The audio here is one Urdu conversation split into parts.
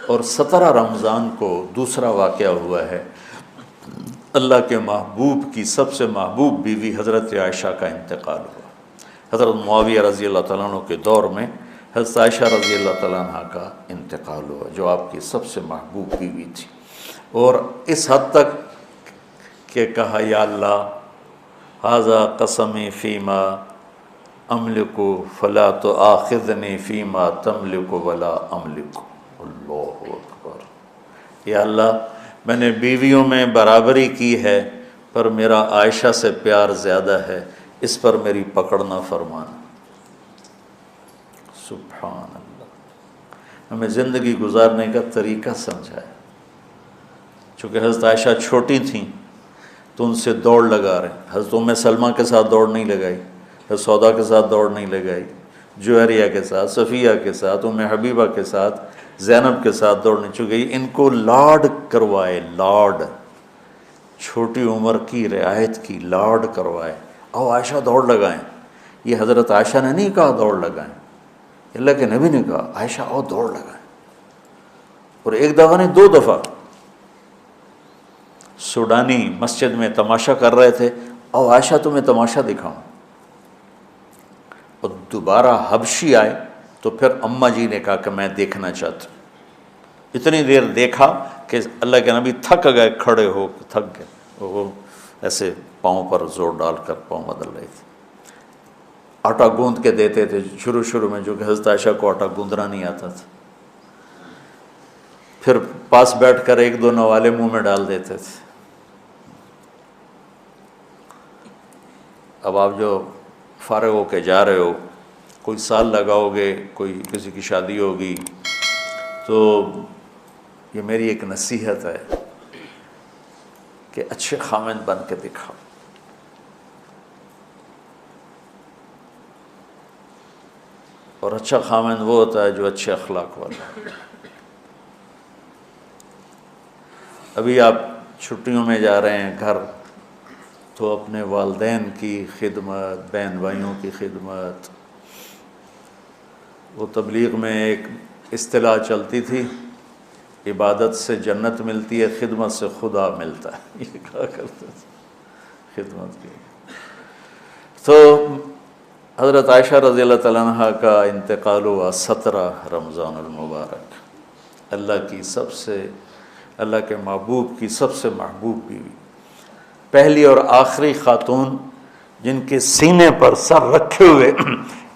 اور 17 رمضان کو دوسرا واقعہ ہوا ہے، اللہ کے محبوب کی سب سے محبوب بیوی حضرت عائشہ کا انتقال ہوا۔ حضرت معاویہ رضی اللہ تعالیٰ عنہ کے دور میں حضرت عائشہ رضی اللہ تعالیٰ عنہ کا انتقال ہوا، جو آپ کی سب سے محبوب بیوی تھی، اور اس حد تک کہ کہا یا اللہ ھذا قسمی فیما املک فلا تؤاخذنی فیما تملک ولا املک۔ اللہ اکبر، یا اللہ میں نے بیویوں میں برابری کی ہے، پر میرا عائشہ سے پیار زیادہ ہے، اس پر میری پکڑ نہ فرمانا۔ سبحان اللہ، ہمیں زندگی گزارنے کا طریقہ سمجھایا۔ چونکہ حضرت عائشہ چھوٹی تھیں تو ان سے دوڑ لگا رہے ہیں۔ حضرت ام سلمہ کے ساتھ دوڑ نہیں لگائی، حضرت سودا کے ساتھ دوڑ نہیں لگائی، جویریہ کے ساتھ، صفیہ کے ساتھ، ام حبیبہ کے ساتھ، زینب کے ساتھ دوڑ نہیں، چونکہ ان کو لاڈ کروائے، لاڈ، چھوٹی عمر کی رعایت کی، لاڈ کروائے۔ او عائشہ دوڑ لگائیں، یہ حضرت عائشہ نے نہیں کہا دوڑ لگائیں، اللہ کے نبی نے کہا عائشہ او دوڑ لگائیں۔ اور ایک دفعہ نہیں، 2 دفعہ سوڈانی مسجد میں تماشا کر رہے تھے، او عائشہ تمہیں تماشا دکھاؤں، اور دوبارہ حبشی آئے تو پھر اماں جی نے کہا کہ میں دیکھنا چاہتا ہوں۔ اتنی دیر دیکھا کہ اللہ کے نبی تھک گئے، کھڑے ہو تھک گئے، وہ ایسے پاؤں پر زور ڈال کر پاؤں بدل رہے تھے۔ آٹا گوندھ کے دیتے تھے شروع میں، جو کہ حضرت عائشہ کو آٹا گوندھنا نہیں آتا تھا، پھر پاس بیٹھ کر 1-2 نوالے منہ میں ڈال دیتے تھے۔ اب آپ جو فارغ ہو کے جا رہے ہو، کوئی سال لگاؤ گے، کوئی کسی کی شادی ہوگی، تو یہ میری ایک نصیحت ہے کہ اچھے خامند بن کے دکھاؤ۔ اور اچھا خامند وہ ہوتا ہے جو اچھے اخلاق والا ہے۔ ابھی آپ چھٹیوں میں جا رہے ہیں گھر، تو اپنے والدین کی خدمت، بہن بھائیوں کی خدمت، وہ تبلیغ میں ایک اصطلاح چلتی تھی، عبادت سے جنت ملتی ہے، خدمت سے خدا ملتا ہے، یہ کہا کرتے تھے خدمت کی۔ تو حضرت عائشہ رضی اللہ تعالیٰ عنہ کا انتقال ہوا 17 رمضان المبارک، اللہ کے محبوب کی سب سے محبوب بیوی، پہلی اور آخری خاتون جن کے سینے پر سر رکھے ہوئے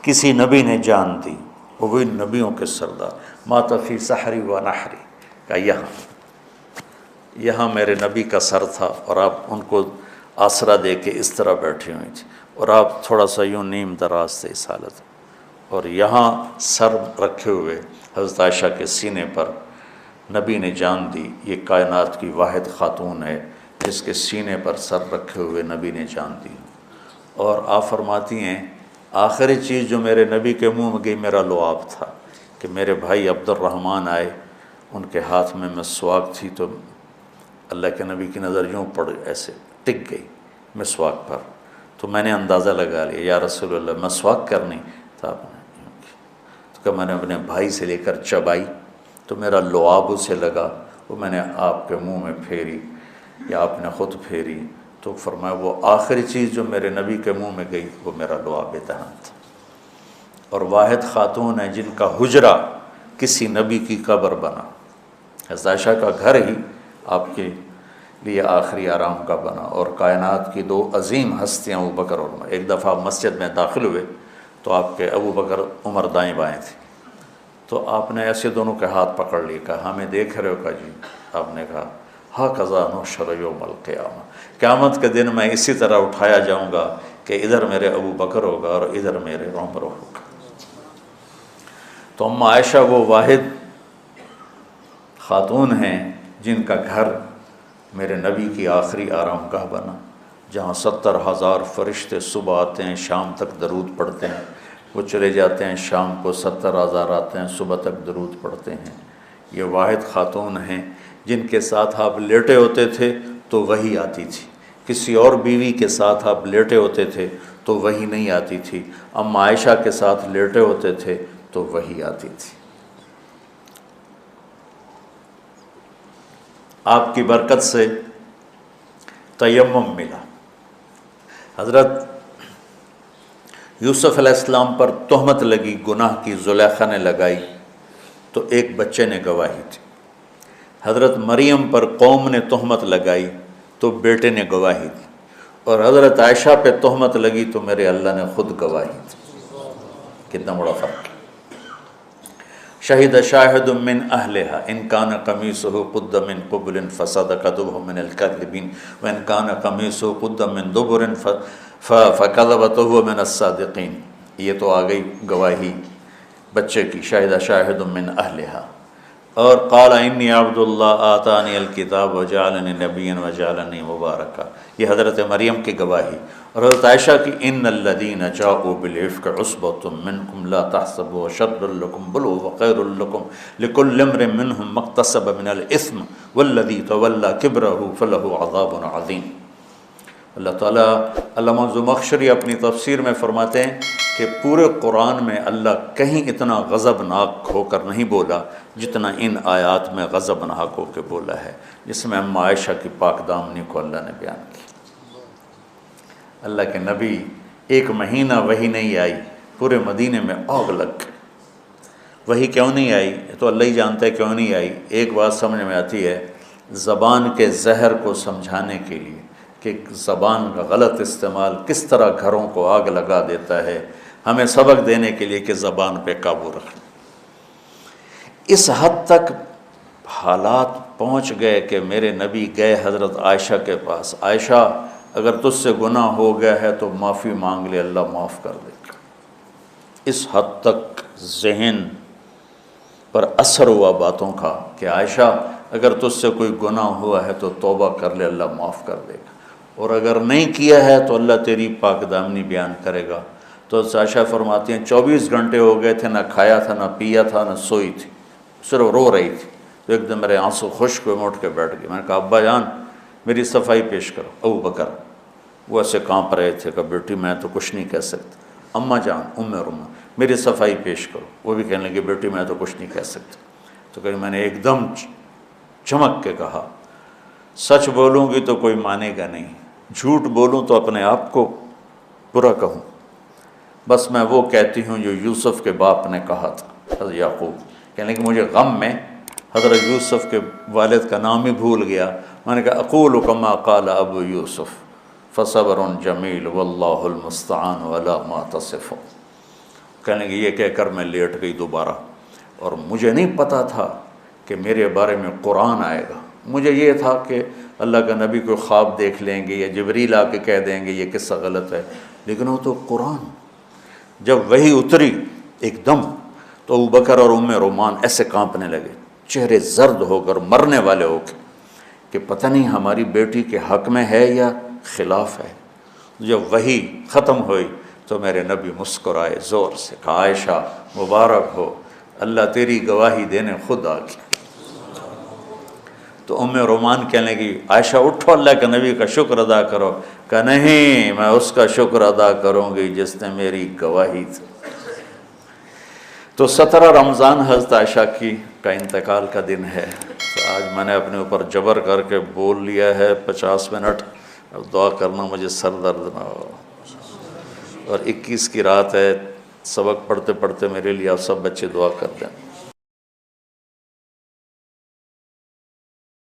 کسی نبی نے جان دی، وہ وہی نبیوں کے سردار، مات فی سحری و نحری، کا یہاں میرے نبی کا سر تھا، اور آپ ان کو آسرا دے کے اس طرح بیٹھی ہوئی تھی، اور آپ تھوڑا سا یوں نیم دراز تھے اس حالت، اور یہاں سر رکھے ہوئے حضرت عائشہ کے سینے پر نبی نے جان دی۔ یہ کائنات کی واحد خاتون ہے جس کے سینے پر سر رکھے ہوئے نبی نے جان دی۔ اور آپ فرماتی ہیں آخری چیز جو میرے نبی کے منہ میں گئی میرا لعاب تھا، کہ میرے بھائی عبد الرحمن آئے، ان کے ہاتھ میں مسواک تھی، تو اللہ کے نبی کی نظر یوں پڑ ایسے ٹک گئی مسواک پر، تو میں نے اندازہ لگا لیا یا رسول اللہ مسواک کرنی، تو آپ نے یوں کی، تو کہ میں نے اپنے بھائی سے لے کر چبائی تو میرا لعاب اسے لگا، وہ میں نے آپ کے منہ میں پھیری یا آپ نے خود پھیری، تو فرمایا وہ آخری چیز جو میرے نبی کے منہ میں گئی وہ میرا لعاب دہن تھا۔ اور واحد خاتون ہے جن کا حجرہ کسی نبی کی قبر بنا، حضرت عائشہ کا گھر ہی آپ کے لیے آخری آرام کا بنا۔ اور کائنات کی 2 عظیم ہستیاں ابو بکر اور عمر، ایک دفعہ مسجد میں داخل ہوئے تو آپ کے ابو بکر عمر دائیں بائیں تھے، تو آپ نے ایسے دونوں کے ہاتھ پکڑ لیے، کہا ہمیں دیکھ رہے ہو؟ کہا جی۔ آپ نے کہا ھذا نحشر یوم القیامہ، قیامت کے دن میں اسی طرح اٹھایا جاؤں گا کہ ادھر میرے ابو بکر ہوگا اور ادھر میرے عمر ہوگا۔ تو اماں عائشہ وہ واحد خاتون ہیں جن کا گھر میرے نبی کی آخری آرام گاہ بنا، جہاں 70,000 فرشتے صبح آتے ہیں، شام تک درود پڑھتے ہیں، وہ چلے جاتے ہیں، شام کو 70,000 آتے ہیں، صبح تک درود پڑھتے ہیں۔ یہ واحد خاتون ہیں جن کے ساتھ آپ لیٹے ہوتے تھے تو وحی آتی تھی، کسی اور بیوی کے ساتھ آپ لیٹے ہوتے تھے تو وحی نہیں آتی تھی، اماں عائشہ کے ساتھ لیٹے ہوتے تھے تو وحی آتی تھی۔ آپ کی برکت سے تیمم ملا۔ حضرت یوسف علیہ السلام پر تہمت لگی، گناہ کی، زلیخا نے لگائی تو ایک بچے نے گواہی دی۔ حضرت مریم پر قوم نے تہمت لگائی تو بیٹے نے گواہی دی، اور حضرت عائشہ پہ تہمت لگی تو میرے اللہ نے خود گواہی دی۔ کتنا بڑا فرق ہے۔ شہد شاہد من اہلہا ان کان قمیصہ قد من قبل فصدقت وهو من الکاذبین وان کان قمیصہ قد من دبر فکذبت وهو من الصادقین۔ یہ تو آ گئی گواہی بچے کی، شہد شاہد من اہلہا۔ اور قال انی عبد اللہ آتانی الکتاب وجعلنی نبیا وجعلنی مبارکا، یہ حضرت مریم کی گواہی۔ اور حضرت عائشہ کی ان الذین جاءوا بالعفک عصبۃ منکم لا تحسبوا شر لکم بل هو خیر لکم لکل امرئ منهم ما اکتسب من الاثم والذی تولى کبرہ فلہ عذاب عظیم۔ اللہ تعالیٰ، علامہ زمخشری اپنی تفسیر میں فرماتے ہیں کہ پورے قرآن میں اللہ کہیں اتنا غضبناک ہو کر نہیں بولا جتنا ان آیات میں غضبناک ہو کے بولا ہے، جس میں اما عائشہ کی پاک دامنی کو اللہ نے بیان کی۔ اللہ کے نبی ایک مہینہ وحی نہیں آئی، پورے مدینے میں آگ لگ گئی۔ وحی کیوں نہیں آئی؟ تو اللہ ہی جانتا ہے کیوں نہیں آئی۔ ایک بات سمجھ میں آتی ہے، زبان کے زہر کو سمجھانے کے لیے کہ زبان کا غلط استعمال کس طرح گھروں کو آگ لگا دیتا ہے، ہمیں سبق دینے کے لیے کہ زبان پہ قابو رکھنا۔ اس حد تک حالات پہنچ گئے کہ میرے نبی گئے حضرت عائشہ کے پاس، عائشہ اگر تجھ سے گناہ ہو گیا ہے تو معافی مانگ لے، اللہ معاف کر دے گا۔ اس حد تک ذہن پر اثر ہوا باتوں کا کہ عائشہ اگر تجھ سے کوئی گناہ ہوا ہے تو توبہ کر لے، اللہ معاف کر دے گا، اور اگر نہیں کیا ہے تو اللہ تیری پاک دامنی بیان کرے گا۔ تو عائشہ فرماتی ہیں 24 گھنٹے ہو گئے تھے، نہ کھایا تھا، نہ پیا تھا، نہ سوئی تھی، صرف رو رہی تھی۔ تو ایک دم میرے آنسو خشک ہوئے، میں اٹھ کے بیٹھ گئی۔ میں نے کہا ابا جان میری صفائی پیش کرو۔ ابو بکر وہ ایسے کانپ رہے تھے کہ بیٹی میں تو کچھ نہیں کہہ سکتا۔ اماں جان ام رما میری صفائی پیش کرو۔ وہ بھی کہنے لگے بیٹی میں تو کچھ نہیں کہہ سکتا۔ تو کہ میں نے ایک دم چمک کے کہا سچ بولوں گی تو کوئی مانے گا نہیں، جھوٹ بولوں تو اپنے آپ کو برا کہوں، بس میں وہ کہتی ہوں جو یوسف کے باپ نے کہا تھا، حضرت یعقوب۔ کہنے کہ مجھے غم میں حضرت یوسف کے والد کا نام ہی بھول گیا۔ میں نے کہا اقول کما قال ابو یوسف فصبر جمیل واللہ المستعان علی ما تصفون۔ کہنے کہ یہ کہہ کر میں لیٹ گئی دوبارہ، اور مجھے نہیں پتا تھا کہ میرے بارے میں قرآن آئے گا۔ مجھے یہ تھا کہ اللہ کا نبی کوئی خواب دیکھ لیں گے یا جبریل آ کے کہہ دیں گے یہ قصہ غلط ہے، لیکن وہ تو قرآن۔ جب وہی اتری ایک دم تو ابوبکر اور ام رومان ایسے کانپنے لگے، چہرے زرد ہو کر، مرنے والے ہو کے، کہ پتہ نہیں ہماری بیٹی کے حق میں ہے یا خلاف ہے۔ جب وہی ختم ہوئی تو میرے نبی مسکرائے زور سے، کہا عائشہ مبارک ہو، اللہ تیری گواہی دینے خود آ گیا۔ تو ام رومان کہنے لگی عائشہ اٹھو، اللہ کے نبی کا شکر ادا کرو۔ کہ نہیں، میں اس کا شکر ادا کروں گی جس نے میری گواہی دی۔ تو 17 رمضان حضرت عائشہ کی کا انتقال کا دن ہے۔ تو آج میں نے اپنے اوپر جبر کر کے بول لیا ہے 50 منٹ، اب دعا کرنا مجھے سر درد نہ ہو۔ اور 21 کی رات ہے، سبق پڑھتے پڑھتے میرے لیے آپ سب بچے دعا کر دیں۔